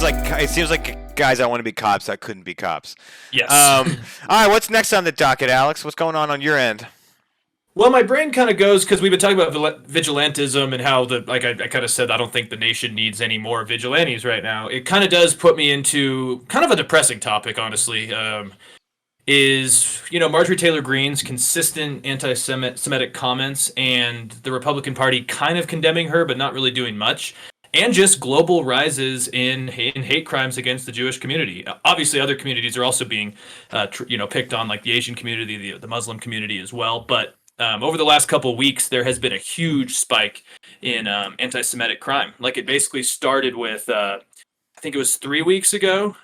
like guys that want to be cops that couldn't be cops. Yes. All right, what's next on the docket, Alex? What's going on your end? Well, my brain kind of goes because we've been talking about vigilantism and how I kind of said I don't think the nation needs any more vigilantes right now. It kind of does put me into kind of a depressing topic, honestly. Is Marjorie Taylor Greene's consistent anti-Semitic comments and the Republican Party kind of condemning her but not really doing much, and just global rises in hate crimes against the Jewish community. Obviously, other communities are also being picked on, like the Asian community, the Muslim community as well. But over the last couple of weeks, there has been a huge spike in anti-Semitic crime. Like it basically started with I think it was 3 weeks ago.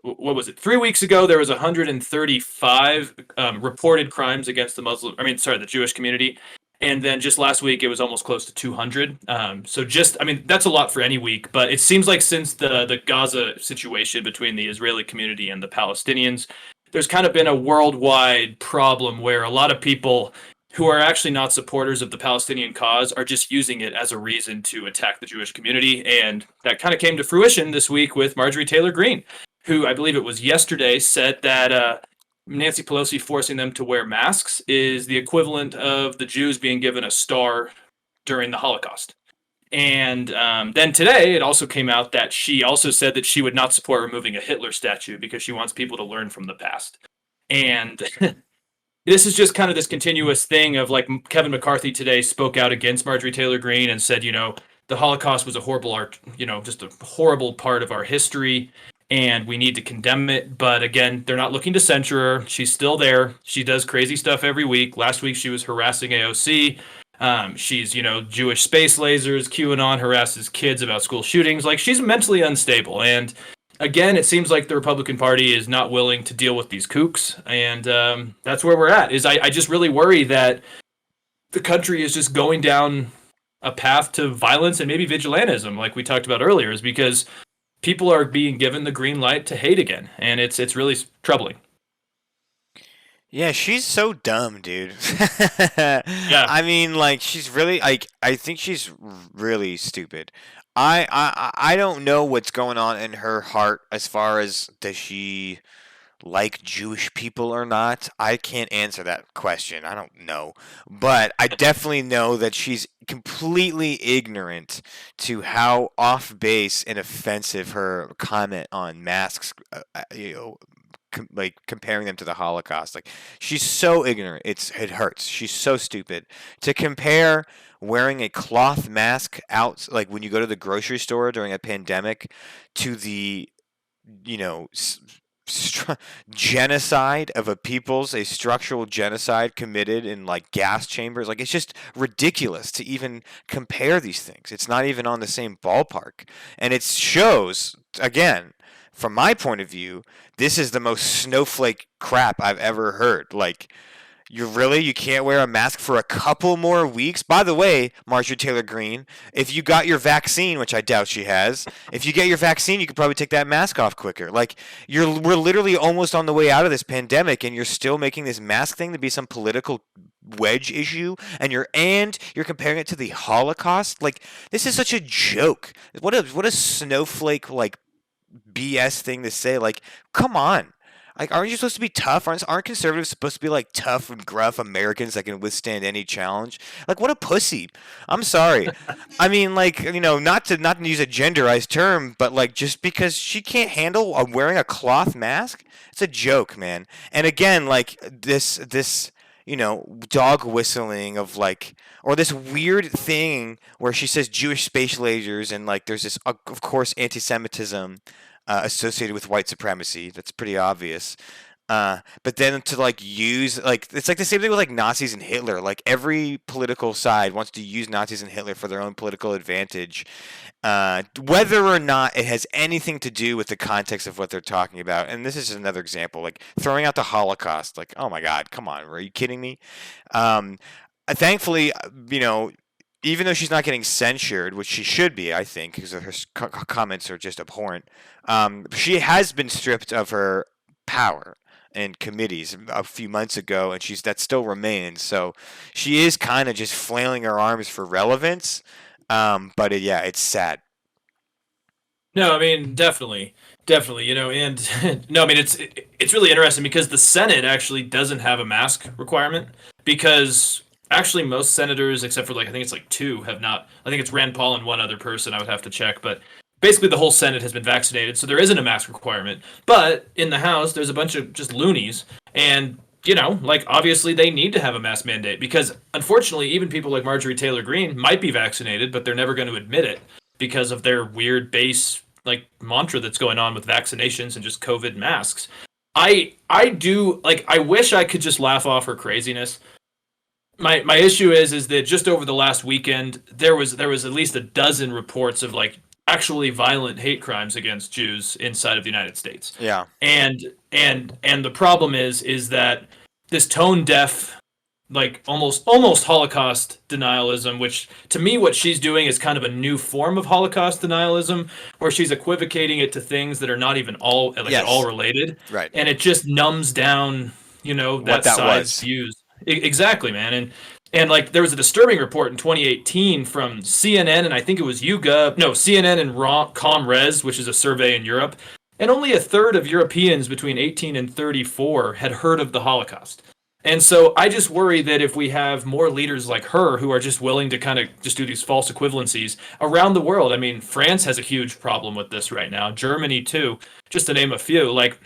What was it? 3 weeks ago, there was 135 reported crimes against the Jewish community. And then just last week, it was almost close to 200. That's a lot for any week. But it seems like since the Gaza situation between the Israeli community and the Palestinians, there's kind of been a worldwide problem where a lot of people who are actually not supporters of the Palestinian cause are just using it as a reason to attack the Jewish community. And that kind of came to fruition this week with Marjorie Taylor Greene, who I believe it was yesterday said that Nancy Pelosi forcing them to wear masks is the equivalent of the Jews being given a star during the Holocaust. And then today, it also came out that she also said that she would not support removing a Hitler statue because she wants people to learn from the past. And this is just kind of this continuous thing of like Kevin McCarthy today spoke out against Marjorie Taylor Greene and said, the Holocaust was a horrible just a horrible part of our history. And we need to condemn it. But again, they're not looking to censure her. She's still there. She does crazy stuff every week. Last week, she was harassing AOC. She's, Jewish space lasers, QAnon, harasses kids about school shootings. Like, she's mentally unstable. And again, it seems like the Republican Party is not willing to deal with these kooks. And that's where we're at. I just really worry that the country is just going down a path to violence and maybe vigilantism, like we talked about earlier, is because people are being given the green light to hate again, and it's really troubling. Yeah, she's so dumb, dude. Yeah. I mean, like, she's really like, I think she's really stupid. I don't know what's going on in her heart as far as does she like Jewish people or not. I can't answer that question. I don't know. But I definitely know that she's completely ignorant to how off base and offensive her comment on masks, like comparing them to the Holocaust. Like she's so ignorant. It hurts. She's so stupid. To compare wearing a cloth mask out like when you go to the grocery store during a pandemic to the you know genocide of a structural genocide committed in like gas chambers. Like it's just ridiculous to even compare these things. It's not even on the same ballpark. And it shows, again, from my point of view, this is the most snowflake crap I've ever heard. Like, you can't wear a mask for a couple more weeks? By the way, Marjorie Taylor Greene, if you got your vaccine, which I doubt she has, if you get your vaccine, you could probably take that mask off quicker. Like, we're literally almost on the way out of this pandemic, and you're still making this mask thing to be some political wedge issue, and you're comparing it to the Holocaust. Like, this is such a joke. What a snowflake like BS thing to say. Like, come on. Like, aren't you supposed to be tough? Aren't conservatives supposed to be like tough and gruff Americans that can withstand any challenge? Like, what a pussy! I'm sorry. I mean, like, not to use a genderized term, but like, just because she can't handle wearing a cloth mask, it's a joke, man. And again, like this dog whistling of like, or this weird thing where she says Jewish space lasers, and like, there's this, of course, anti-Semitism associated with white supremacy. That's pretty obvious. But then to like use like it's like the same thing with like Nazis and Hitler. Like every political side wants to use Nazis and Hitler for their own political advantage, whether or not it has anything to do with the context of what they're talking about. And this is another example, like throwing out the Holocaust. Like, oh my God, come on, are you kidding me? Thankfully, even though she's not getting censured, which she should be, I think, because her comments are just abhorrent, she has been stripped of her power in committees a few months ago, and that still remains. So she is kind of just flailing her arms for relevance. But yeah, it's sad. No, I mean definitely, and no, I mean it's really interesting because the Senate actually doesn't have a mask requirement because actually most senators, except for like I think it's like two, have not. I think it's Rand Paul and one other person. I would have to check, but basically the whole Senate has been vaccinated, so there isn't a mask requirement. But in the House, there's a bunch of just loonies, and like obviously they need to have a mask mandate because unfortunately, even people like Marjorie Taylor Greene might be vaccinated, but they're never going to admit it because of their weird base like mantra that's going on with vaccinations and just COVID masks. I do like I wish I could just laugh off her craziness. My issue is that just over the last weekend there was at least a dozen reports of like actually violent hate crimes against Jews inside of the United States. Yeah. And the problem is that this tone deaf like almost Holocaust denialism, which to me what she's doing is kind of a new form of Holocaust denialism, where she's equivocating it to things that are not even all like at all Yes. related, Right. and it just numbs down What that that side's was. views. Exactly, man, and like there was a disturbing report in 2018 from CNN and I think it was YouGov, no CNN and ComRes, which is a survey in Europe, and only a third of Europeans between 18 and 34 had heard of the Holocaust. And so I just worry that if we have more leaders like her who are just willing to kind of just do these false equivalencies around the world. I mean, France has a huge problem with this right now, Germany too, just to name a few. Like,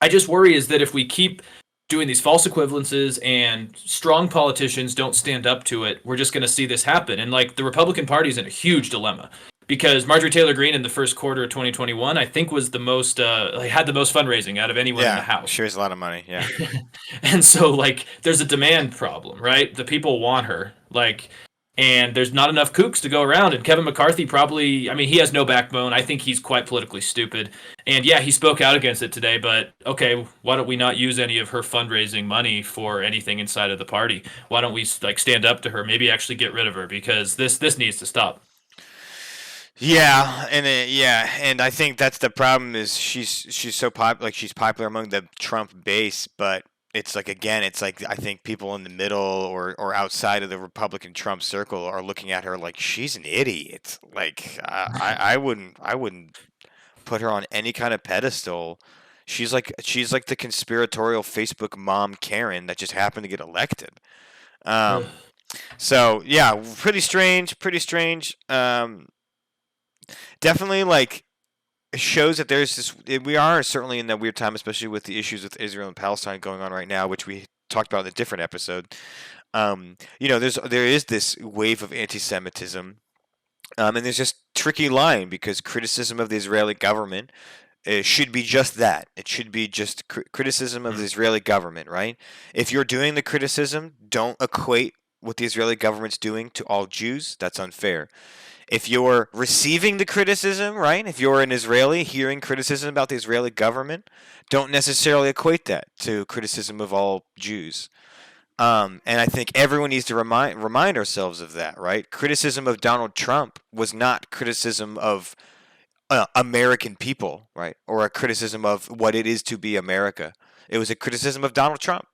I just worry is that if we keep doing these false equivalences and strong politicians don't stand up to it, we're just going to see this happen. And like the Republican Party is in a huge dilemma because Marjorie Taylor Greene in the first quarter of 2021, I think was the most had the most fundraising out of anyone in the Yeah. House. Sure is a lot of money. Yeah. And so like there's a demand problem, right? The people want her. Like and there's not enough kooks to go around and Kevin McCarthy probably I mean he has no backbone. I think he's quite politically stupid. And yeah, he spoke out against it today, but okay, why don't we not use any of her fundraising money for anything inside of the party? Why don't we like stand up to her, maybe actually get rid of her because this needs to stop. Yeah, and I think that's the problem is she's so like she's popular among the Trump base, but it's like again, it's like I think people in the middle or outside of the Republican Trump circle are looking at her like she's an idiot. Like I wouldn't put her on any kind of pedestal. She's like the conspiratorial Facebook mom Karen that just happened to get elected. Um, so yeah, pretty strange, pretty strange. Definitely like it shows that there's this. We are certainly in that weird time, especially with the issues with Israel and Palestine going on right now, which we talked about in a different episode. There is this wave of anti-Semitism, and there's just tricky line because criticism of the Israeli government should be just that. It should be just criticism of the Israeli government, right? If you're doing the criticism, don't equate what the Israeli government's doing to all Jews. That's unfair. If you're receiving the criticism, right? If you're an Israeli hearing criticism about the Israeli government, don't necessarily equate that to criticism of all Jews. And I think everyone needs to remind ourselves of that, right? Criticism of Donald Trump was not criticism of American people, right? Or a criticism of what it is to be America. It was a criticism of Donald Trump.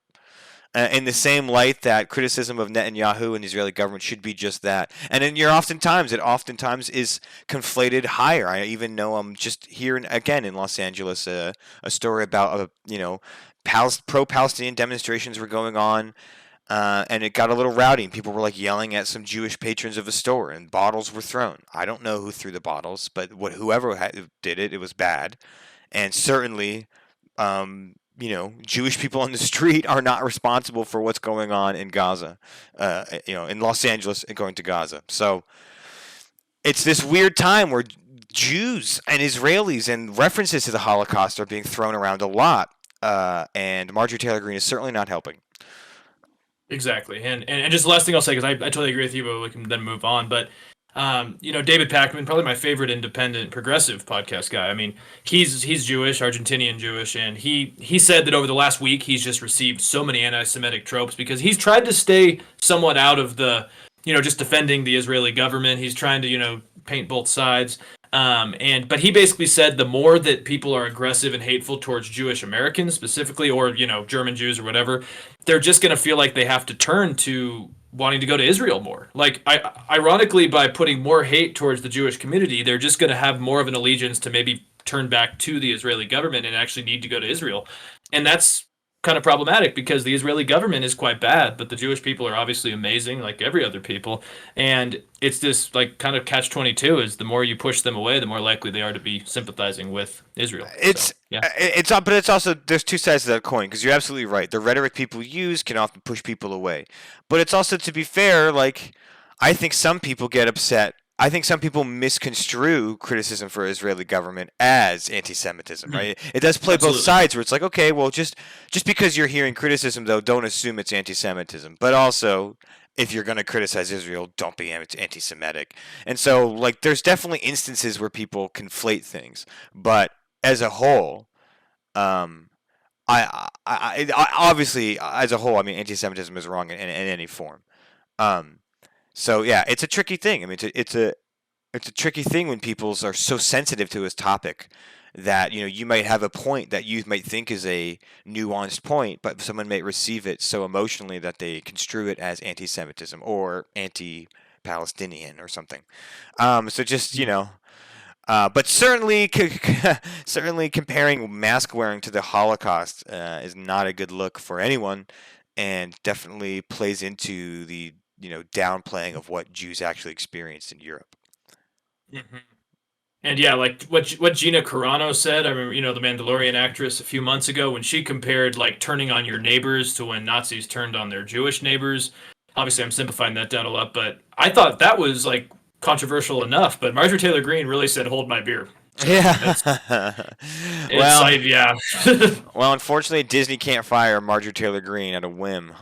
In the same light that criticism of Netanyahu and the Israeli government should be just that. And then it oftentimes is conflated higher. I even know I'm just here again in Los Angeles, a story about, pro-Palestinian demonstrations were going on, and it got a little rowdy, and people were like yelling at some Jewish patrons of a store, and bottles were thrown. I don't know who threw the bottles, but whoever did it, it was bad, and certainly, Jewish people on the street are not responsible for what's going on in Gaza, in Los Angeles and going to Gaza. So it's this weird time where Jews and Israelis and references to the Holocaust are being thrown around a lot, and Marjorie Taylor Greene is certainly not helping. Exactly, and just the last thing I'll say because I totally agree with you, but we can then move on. But David Pakman, probably my favorite independent progressive podcast guy. I mean, he's Jewish, Argentinian Jewish, and he said that over the last week he's just received so many anti-Semitic tropes because he's tried to stay somewhat out of the just defending the Israeli government. He's trying to paint both sides. But he basically said the more that people are aggressive and hateful towards Jewish Americans specifically, or German Jews or whatever, they're just going to feel like they have to turn to wanting to go to Israel more. Like, ironically, by putting more hate towards the Jewish community, they're just going to have more of an allegiance to maybe turn back to the Israeli government and actually need to go to Israel. And that's kind of problematic because the Israeli government is quite bad, but the Jewish people are obviously amazing, like every other people. And it's this like kind of catch 22 is the more you push them away, the more likely they are to be sympathizing with Israel. So, It's yeah. but it's also there's two sides to that coin because you're absolutely right. The rhetoric people use can often push people away, but it's also to be fair. Like I think some people get upset. I think some people misconstrue criticism for Israeli government as anti-Semitism. Mhm. Right? It does play both Absolutely. sides. Where it's like, okay, well, just because you're hearing criticism though, don't assume it's anti-Semitism. But also, if you're going to criticize Israel, don't be anti-Semitic. And so, like, there's definitely instances where people conflate things, but as a whole, um, obviously as a whole, I mean, anti-Semitism is wrong in any form. Um, so yeah, it's a tricky thing. I mean, it's a tricky thing when people are so sensitive to this topic that you might have a point that you might think is a nuanced point, but someone may receive it so emotionally that they construe it as anti-Semitism or anti-Palestinian or something. So just but certainly, certainly comparing mask wearing to the Holocaust is not a good look for anyone, and definitely plays into the downplaying of what Jews actually experienced in Europe. Mhm. And yeah, like what Gina Carano said. I remember, the Mandalorian actress a few months ago when she compared like turning on your neighbors to when Nazis turned on their Jewish neighbors. Obviously, I'm simplifying that down a lot, but I thought that was like controversial enough. But Marjorie Taylor Greene really said, "Hold my beer." So that's Yeah. it's well, I yeah. well, unfortunately, Disney can't fire Marjorie Taylor Greene at a whim.